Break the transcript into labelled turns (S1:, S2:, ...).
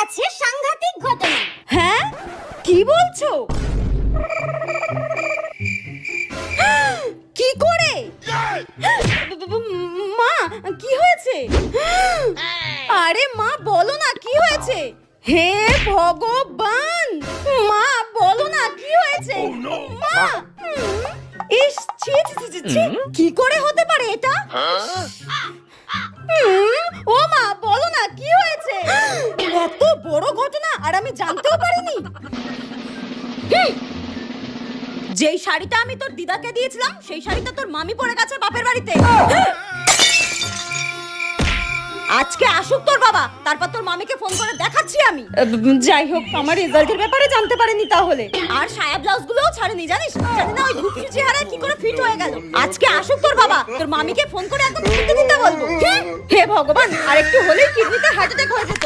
S1: গেছে সাংঘাতিক ঘটনা।
S2: হ্যাঁ, কি বলছো? কি করে? মা, কি হয়েছে? আরে মা, বলো না কি হয়েছে? হে ভগবান, মা বলো না কি হয়েছে? মা, ইস, ছি ছি ছি ছি, কি করে হতে পারে এটা? ও মা, বলো না কি হয়েছে? এত বড় ঘটনা আর আমি জানতেও পারিনি। যেই শাড়িটা আমি তোর দিদাকে দিয়েছিলাম সেই শাড়িটা তোর মামি পরে গেছে বাপের বাড়িতে। আজকে আসুক তোর বাবা, তারপর তোর মামিকে ফোন করে দেখাচ্ছি আমি। যাই হোক, আমার রেজাল্টের ব্যাপারে জানতে পারেনি তাহলে। আর সায়া ব্লাউজ গুলোও ছাড়েনি, জানিস? জানি না ওই ঘুপি চেহারা কি করে ফিট হয়ে গেল। আজকে আসুক তোর বাবা, তোর মামিকে ফোন করে একদম ফিরতে দিতে বলবো। হে ভগবান, আর একটু হলেই কিডনিতে হার্ট অ্যাটাক হয়ে যেত।